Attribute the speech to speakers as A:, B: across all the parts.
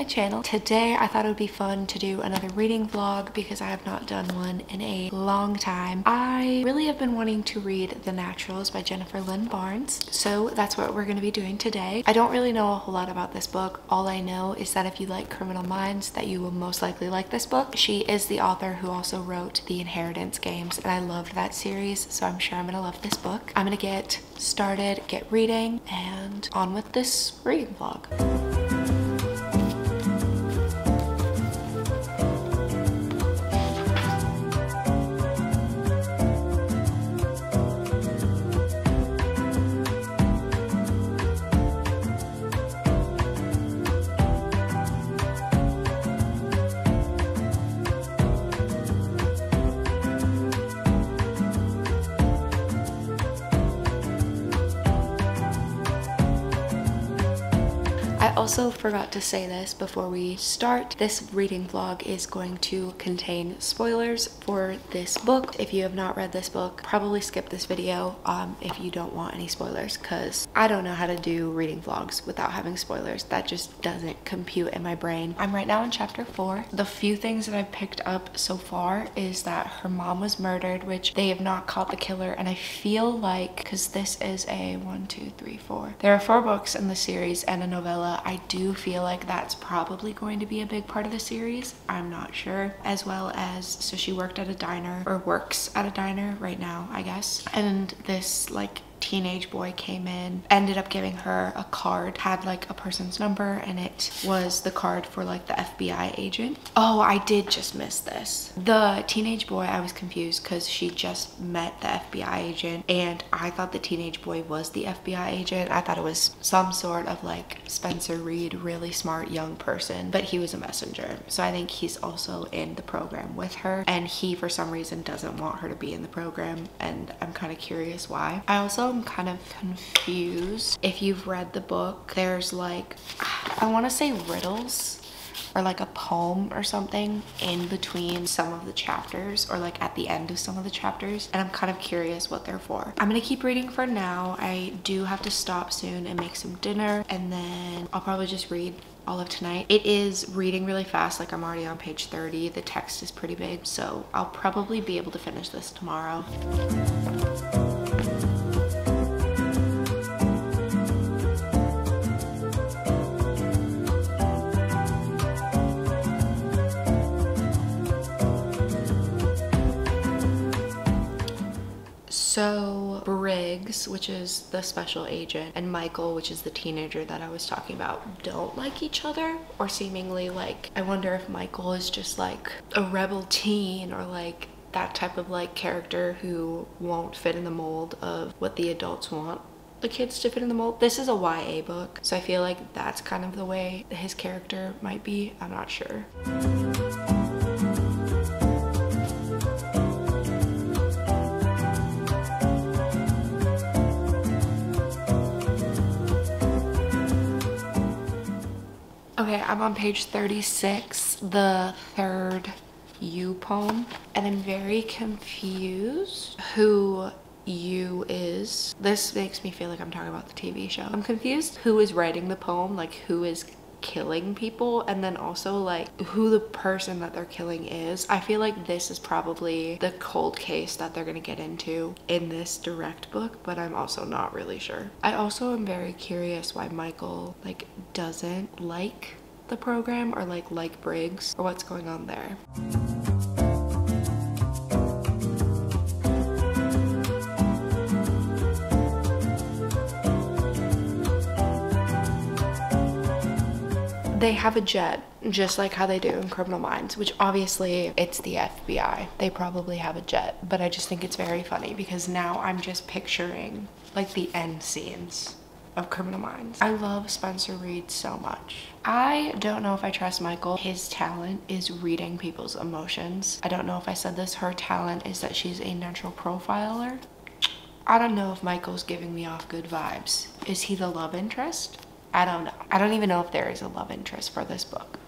A: my channel. Today I thought it would be fun to do another reading vlog because I have not done one in a long time. I really have been wanting to read The Naturals by Jennifer Lynn Barnes, so that's what we're going to be doing today. I don't really know a whole lot about this book. All I know is that if you like Criminal Minds, that you will most likely like this book. She is the author who also wrote The Inheritance Games, and I loved that series, so I'm sure I'm gonna love this book. I'm gonna get started, get reading, and on with this reading vlog. I also forgot to say this before we start. This reading vlog is going to contain spoilers for this book. If you have not read this book, probably skip this video if you don't want any spoilers, because I don't know how to do reading vlogs without having spoilers. That just doesn't compute in my brain. I'm right now in chapter 4. The few things that I've picked up so far is that her mom was murdered, which they have not caught the killer, and I feel like, because this is a 1, 2, 3, 4. There are 4 books in the series and a novella. I do feel like that's probably going to be a big part of the series. I'm not sure. As well as, so she worked at a diner, or works at a diner right now, I guess. And this like teenage boy came in, ended up giving her a card, had like a person's number, and it was the card for like the FBI agent. Oh, I did just miss this. The teenage boy, I was confused because she just met the FBI agent and I thought the teenage boy was the FBI agent. I thought it was some sort of like Spencer Reid, really smart young person, but he was a messenger. So I think he's also in the program with her, and he for some reason doesn't want her to be in the program, and I'm kind of curious why. I also am kind of confused. If you've read the book, there's like, I want to say riddles or like a poem or something in between some of the chapters, or like at the end of some of the chapters, and I'm kind of curious what they're for. I'm gonna keep reading for now. I do have to stop soon and make some dinner, and then I'll probably just read all of tonight. It is reading really fast, like I'm already on page 30. The text is pretty big, so I'll probably be able to finish this tomorrow. So Briggs, which is the special agent, and Michael, which is the teenager that I was talking about, don't like each other, or seemingly like, I wonder if Michael is just like a rebel teen, or like that type of like character who won't fit in the mold of what the adults want the kids to fit in the mold. This is a YA book, so I feel like that's kind of the way his character might be. I'm not sure. Okay, I'm on page 36, the third You poem, and I'm very confused who You is. This makes me feel like I'm talking about the TV show. I'm confused who is writing the poem, like who is killing people, and then also like who the person that they're killing is. I feel like this is probably the cold case that they're gonna get into in this direct book, but I'm also not really sure. I also am very curious why Michael like doesn't like the program, or like Briggs, or what's going on there. They have a jet, just like how they do in Criminal Minds, which obviously it's the FBI. They probably have a jet, but I just think it's very funny because now I'm just picturing like the end scenes of Criminal Minds. I love Spencer Reid so much. I don't know if I trust Michael. His talent is reading people's emotions. I don't know if I said this. Her talent is that she's a natural profiler. I don't know if Michael's giving me off good vibes. Is he the love interest? I don't know. I don't even know if there is a love interest for this book.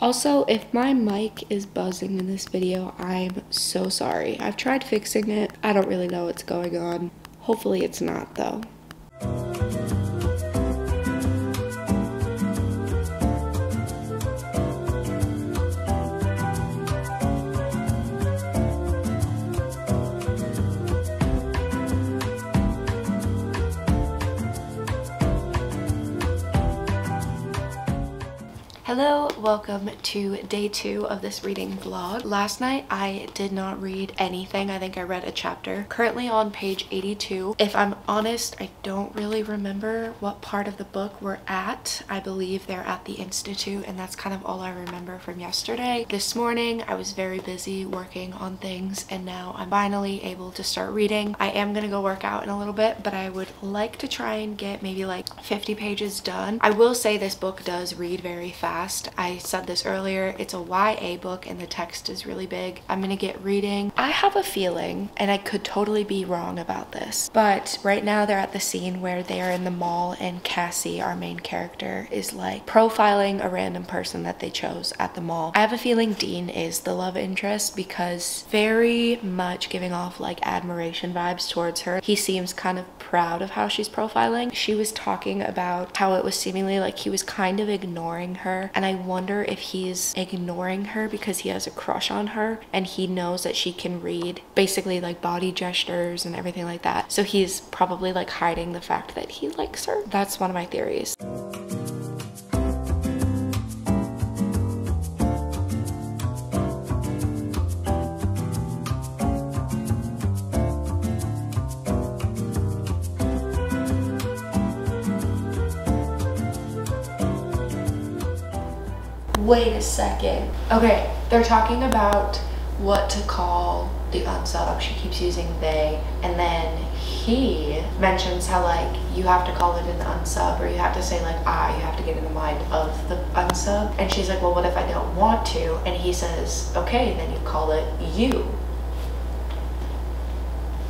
A: Also, if my mic is buzzing in this video, I'm so sorry. I've tried fixing it. I don't really know what's going on. Hopefully it's not though. Hello, welcome to day 2 of this reading vlog. Last night I did not read anything. I think I read a chapter. Currently on page 82. If I'm honest, I don't really remember what part of the book we're at. I believe they're at the Institute, and that's kind of all I remember from yesterday. This morning I was very busy working on things, and now I'm finally able to start reading. I am gonna go work out in a little bit, but I would like to try and get maybe like 50 pages done. I will say this book does read very fast. I said this earlier, it's a YA book and the text is really big. I'm gonna get reading. I have a feeling, and I could totally be wrong about this, but right now they're at the scene where they're in the mall and Cassie, our main character, is like profiling a random person that they chose at the mall. I have a feeling Dean is the love interest because very much giving off like admiration vibes towards her. He seems kind of proud of how she's profiling. She was talking about how it was seemingly like he was kind of ignoring her, and I wonder if he's ignoring her because he has a crush on her and he knows that she can read basically like body gestures and everything like that. So he's probably like hiding the fact that he likes her. That's one of my theories. Wait a second. Okay, they're talking about what to call the unsub. She keeps using they, and then he mentions how like you have to call it an unsub, or you have to say like you have to get in the mind of the unsub. And she's like, well, what if I don't want to? And he says, okay, then you call it you.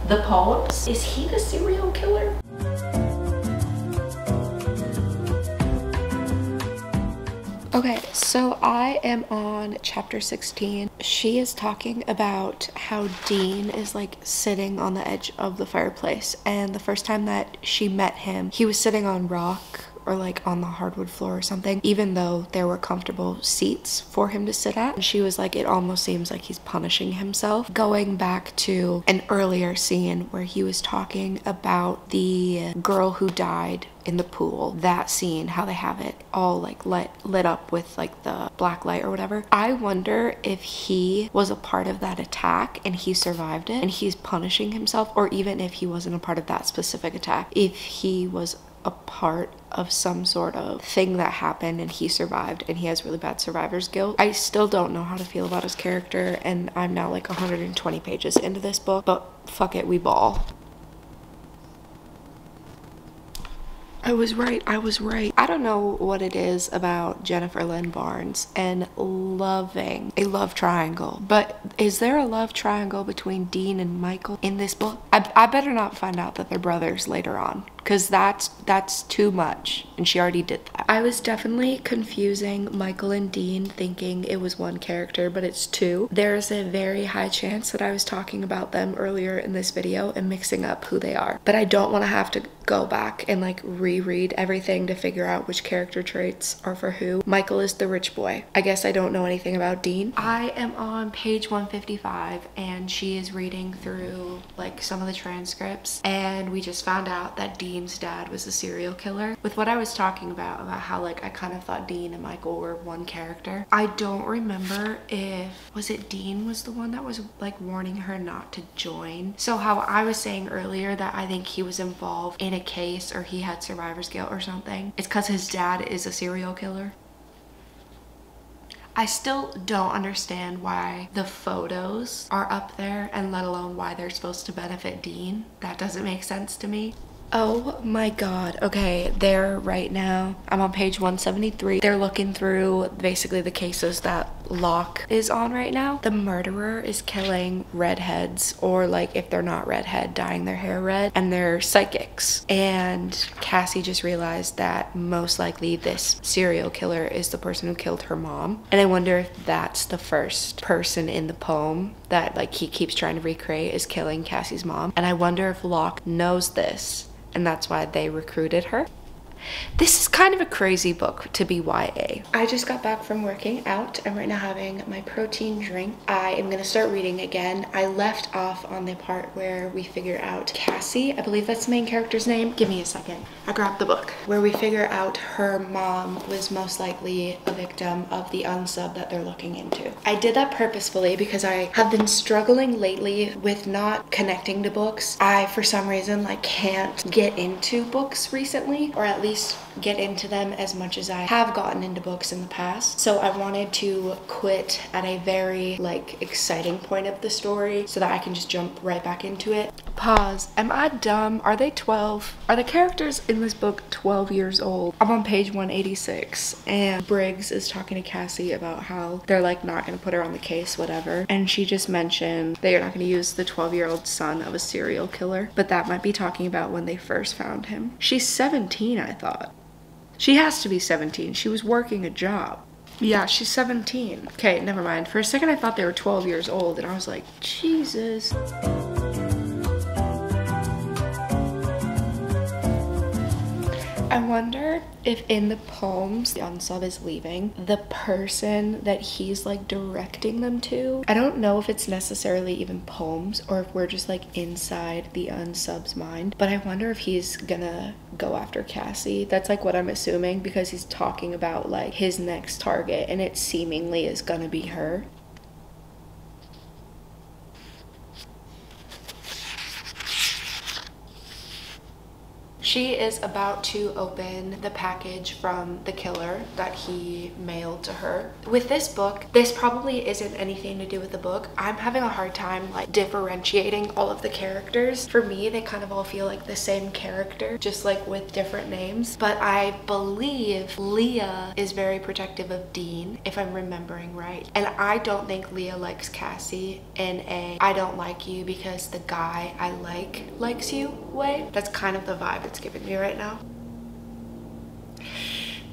A: The poems? Is he the serial killer? Okay, so I am on chapter 16. She is talking about how Dean is like sitting on the edge of the fireplace, and the first time that she met him, he was sitting on rock or like on the hardwood floor or something, even though there were comfortable seats for him to sit at. And she was like, it almost seems like he's punishing himself. Going back to an earlier scene where he was talking about the girl who died in the pool, that scene, how they have it all like lit up with like the black light or whatever. I wonder if he was a part of that attack and he survived it and he's punishing himself, or even if he wasn't a part of that specific attack, if he was a part of some sort of thing that happened and he survived and he has really bad survivor's guilt. I still don't know how to feel about his character, and I'm now like 120 pages into this book, but fuck it, we ball. I was right. I don't know what it is about Jennifer Lynn Barnes and loving a love triangle, but is there a love triangle between Dean and Michael in this book? I better not find out that they're brothers later on, because that's too much, and she already did that. I was definitely confusing Michael and Dean, thinking it was one character, but it's two. There's a very high chance that I was talking about them earlier in this video and mixing up who they are, but I don't want to have to go back and like reread everything to figure out which character traits are for who. Michael is the rich boy. I guess I don't know anything about Dean. I am on page 155 and she is reading through like some of the transcripts, and we just found out that Dean's dad was a serial killer. With what I was talking about how like I kind of thought Dean and Michael were one character. I don't remember if was it Dean was the one that was like warning her not to join. So how I was saying earlier that I think he was involved in a case or he had survivor's guilt or something, it's because his dad is a serial killer. I still don't understand why the photos are up there, and let alone why they're supposed to benefit Dean. That doesn't make sense to me. Oh my god. Okay, they're right now, I'm on page 173. They're looking through basically the cases that Locke is on right now. The murderer is killing redheads, or like if they're not redhead, dyeing their hair red, and they're psychics. And Cassie just realized that most likely this serial killer is the person who killed her mom. And I wonder if that's the first person in the poem that like he keeps trying to recreate is killing Cassie's mom. And I wonder if Locke knows this, and that's why they recruited her. This is kind of a crazy book to be YA. I just got back from working out. I'm right now having my protein drink. I am gonna start reading again. I left off on the part where we figure out Cassie, I believe that's the main character's name. Give me a second. I grabbed the book. Where we figure out her mom was most likely a victim of the unsub that they're looking into. I did that purposefully because I have been struggling lately with not connecting to books. I, for some reason, like can't get into books recently, or at least get into them as much as I have gotten into books in the past. So I wanted to quit at a very like exciting point of the story so that I can just jump right back into it. Pause. Am I dumb? Are they 12? Are the characters in this book 12 years old? I'm on page 186 and Briggs is talking to Cassie about how they're like not gonna put her on the case, whatever. And she just mentioned they are not gonna use the 12-year-old son of a serial killer, but that might be talking about when they first found him. She's 17, I thought. She has to be 17. She was working a job. Yeah, she's 17. Okay, never mind. For a second, I thought they were 12 years old, and I was like, Jesus. I wonder if in the poems the unsub is leaving, the person that he's like directing them to, I don't know if it's necessarily even poems or if we're just like inside the unsub's mind, but I wonder if he's gonna go after Cassie. That's like what I'm assuming because he's talking about like his next target and it seemingly is gonna be her. She is about to open the package from the killer that he mailed to her. With this book, this probably isn't anything to do with the book. I'm having a hard time like differentiating all of the characters. For me, they kind of all feel like the same character, just like with different names. But I believe Leah is very protective of Dean, if I'm remembering right. And I don't think Leah likes Cassie in a I don't like you because the guy I like likes you way. That's kind of the vibe it's giving me right now.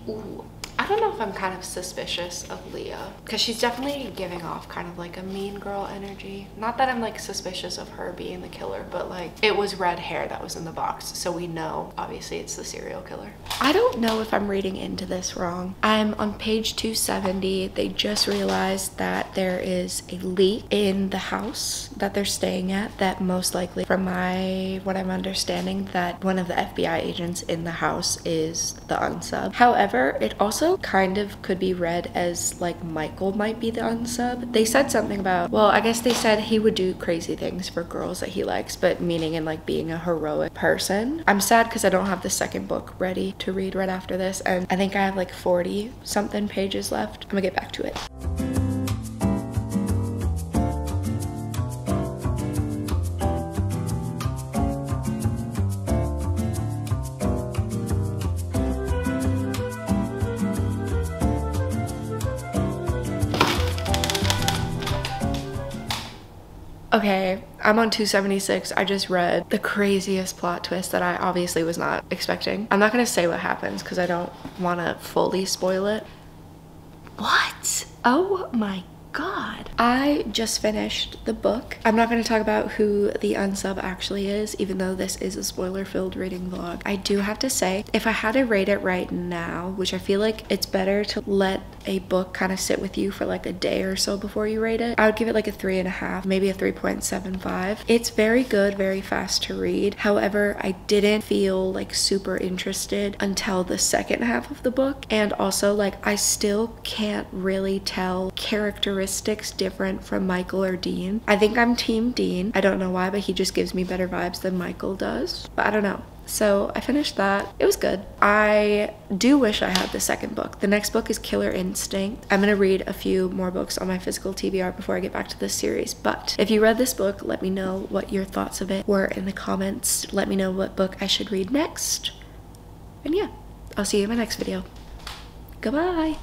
A: Ooh. I don't know if I'm kind of suspicious of Leah because she's definitely giving off kind of like a mean girl energy. Not that I'm like suspicious of her being the killer, but like it was red hair that was in the box, so we know obviously it's the serial killer. I don't know if I'm reading into this wrong. I'm on page 270. They just realized that there is a leak in the house that they're staying at that most likely, from what I'm understanding, that one of the FBI agents in the house is the unsub. However, it also kind of could be read as like Michael might be the unsub. They said something about, well, I guess they said he would do crazy things for girls that he likes, but meaning in like being a heroic person. I'm sad because I don't have the second book ready to read right after this, and I think I have like 40 something pages left. I'm gonna get back to it. Okay, I'm on 276. I just read the craziest plot twist that I obviously was not expecting. I'm not gonna say what happens because I don't want to fully spoil it. What? Oh my God. I just finished the book. I'm not going to talk about who the unsub actually is, even though this is a spoiler-filled reading vlog. I do have to say, if I had to rate it right now, which I feel like it's better to let a book kind of sit with you for like a day or so before you rate it, I would give it like a 3.5, maybe a 3.75. It's very good, very fast to read. However, I didn't feel like super interested until the second half of the book. And also like I still can't really tell characteristics different from Michael or Dean. I think I'm team Dean. I don't know why, but he just gives me better vibes than Michael does. But I don't know. So I finished that. It was good. I do wish I had the second book. The next book is Killer Instinct. I'm gonna read a few more books on my physical TBR before I get back to this series. But if you read this book, let me know what your thoughts of it were in the comments. Let me know what book I should read next. And yeah, I'll see you in my next video. Goodbye.